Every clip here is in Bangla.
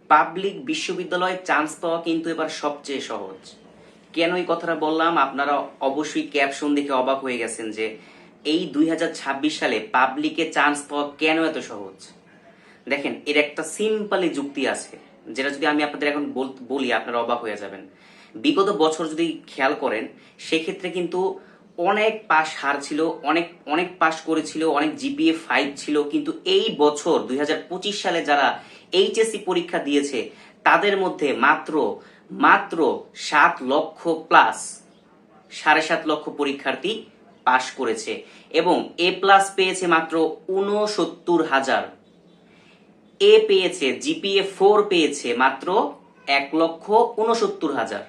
পাবলিক বিশ্ববিদ্যালয়ে চান্স পাওয়া কিন্তু এবার সবচেয়ে সহজ। কেন এই কথাটা বললাম আপনারা অবশ্যই ক্যাপশন দেখে অবাক হয়ে গেছেন যে এই 2026 সালে পাবলিকে চান্স পাওয়া কেন এত সহজ। দেখেন, এর একটা সিম্পলি যুক্তি আছে, যেটা যদি আমি আপনাদের এখন বলি আপনারা অবাক হয়ে যাবেন। বিগত বছর যদি খেয়াল করেন সেক্ষেত্রে কিন্তু অনেক পাশ হার ছিল, অনেক অনেক পাশ করেছিল, অনেক জিপিএ 5 ছিল, কিন্তু এই বছর 2025 সালে যারা এইচএসসি পরীক্ষা দিয়েছে তাদের মধ্যে মাত্র মাত্র 7 লক্ষ প্লাস 7.5 লক্ষ পরীক্ষার্থী পাশ করেছে এবং এ প্লাস পেয়েছে মাত্র 69,000। এ পেয়েছে, জিপিএ 4 পেয়েছে মাত্র 1,69,000।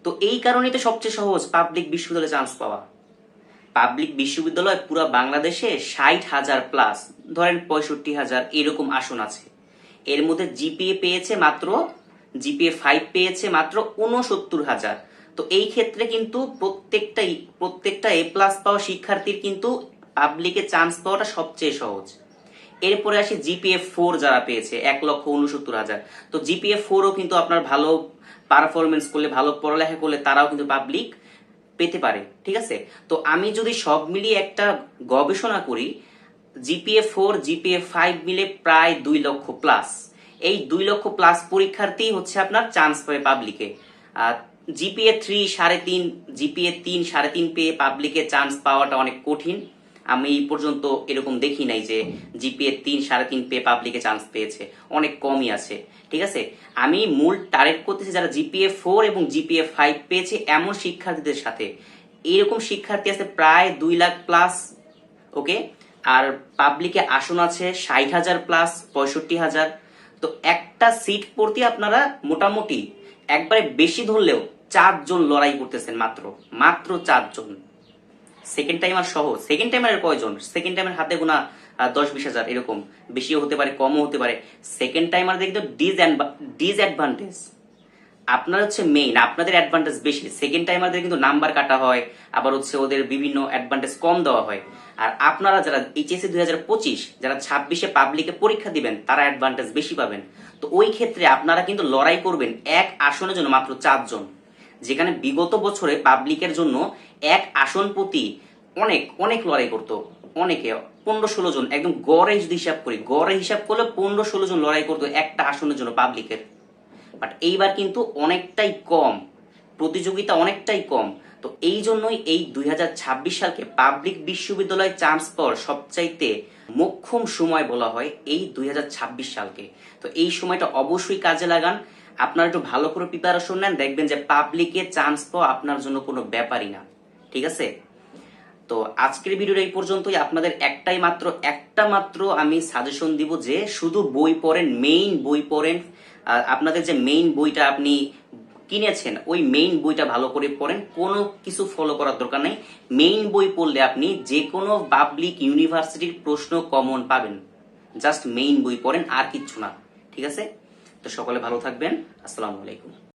তো এই কারণেই তো সবচেয়ে সহজ পাবলিক বিশ্ববিদ্যালয়ে চান্স পাওয়া। পাবলিক বিশ্ববিদ্যালয় পুরো বাংলাদেশে 60,000 প্লাস, ধরেন 65,000 এরকম আসন আছে। এর মধ্যে জিপিএ 5 পেয়েছে মাত্র 69,000। তো এই ক্ষেত্রে কিন্তু প্রত্যেকটা এ প্লাস পাওয়া শিক্ষার্থীর কিন্তু পাবলিকে চান্স পাওয়াটা সবচেয়ে সহজ। এরপরে আসি জিপিএ 4 যারা পেয়েছে 1,69,000। তো জিপিএ 4ও কিন্তু আপনার ভালো পারফরমেন্স করলে, ভালো পড়ালেখা করলে তারাও কিন্তু পাবলিক পেতে পারে, ঠিক আছে। তো আমি যদি সব মিলিয়ে একটা গবেষণা করি, জিপিএ 4 জিপিএ 5 মিলে প্রায় 2 লক্ষ প্লাস। এই 2 লক্ষ প্লাস পরীক্ষার্থী হচ্ছে আপনার চান্স পাবে পাবলিকে। জিপিএ 3 সাড়ে তিন পেয়ে পাবলিকে চান্স পাওয়াটা অনেক কঠিন। আমি এই পর্যন্ত এরকম দেখি নাই যে জিপিএ 3 সাড়ে 3 পেয়ে পাবলিকে চান্স পেয়েছে, অনেক কমই আছে, ঠিক আছে। আমি মূল টার্গেট করতেছি যারা জিপিএ 4 এবং জিপিএ 5 পেয়েছে এমন শিক্ষার্থীদের সাথে। এরকম শিক্ষার্থী আছে প্রায় 2 লাখ প্লাস, ওকে। আর পাবলিকে আসন আছে 60,000 প্লাস, 65,000। তো একটা সিট প্রতি আপনারা মোটামুটি একবারে বেশি ধরলেও 4 জন লড়াই করতেছেন, মাত্র 4 জন। সেকেন্ড টাইমার সহ, সেকেন্ড টাইমারের কয়জন? সেকেন্ড টাইমের হাতে গোনা 10-20 হাজার, এরকম বেশিও হতে পারে কমও হতে পারে। সেকেন্ড টাইমারদের কিন্তু ডিসঅ্যাডভান্টেজ, আপনার হচ্ছে মেইন, আপনাদের অ্যাডভান্টেজ বেশি। সেকেন্ড টাইমারদের কিন্তু নাম্বার কাটা হয়, আবার হচ্ছে ওদের বিভিন্ন অ্যাডভান্টেজ কম দেওয়া হয়। আর আপনারা যারা এইচএসসি 2025 যারা 26-এ পাবলিকে পরীক্ষা দিবেন তারা অ্যাডভান্টেজ বেশি পাবেন। তো ওই ক্ষেত্রে আপনারা কিন্তু লড়াই করবেন এক আসনের জন্য মাত্র 4 জন, যেখানে বিগত বছরে পাবলিকের জন্য এক আসন প্রতি অনেক অনেক লড়াই করতো, অনেকে 15-16 জন, একদম গড়ে যদি হিসাব করি, গড়ে হিসাব করলে 15-16 জন লড়াই করতো একটা আসনের জন্য পাবলিকের। বাট এইবার কিন্তু অনেকটাই কম, প্রতিযোগিতা অনেকটাই কম। তো এই জন্যই এই 2026 সালকে পাবলিক বিশ্ববিদ্যালয়ে চান্স পাওয়ার সবচাইতে মোক্ষম সময় বলা হয় এই 2026 সালকে। তো এই সময়টা অবশ্যই কাজে লাগান, আপনারা একটু ভালো করে প্রিপারেশন নেন, দেখবেন যে পাবলিকে চান্স পাওয়া আপনার জন্য কোনো ব্যাপারই না, ঠিক আছে। তো আজকের ভিডিওটা এই পর্যন্তই। আপনাদের একটা মাত্র আমি সাজেশন দিব যে শুধু বই পড়েন, মেইন বই পড়েন। আপনাদের যে মেইন বইটা আপনি কিনেছেন ওই মেইন বইটা ভালো করে পড়েন, কোনো কিছু ফলো করার দরকার নেই। মেইন বই পড়লে আপনি যে কোনো পাবলিক ইউনিভার্সিটির প্রশ্ন কমন পাবেন। জাস্ট মেইন বই পড়েন, আর কিচ্ছু না, ঠিক আছে। তো সকলে ভালো থাকবেন, আসসালামু আলাইকুম।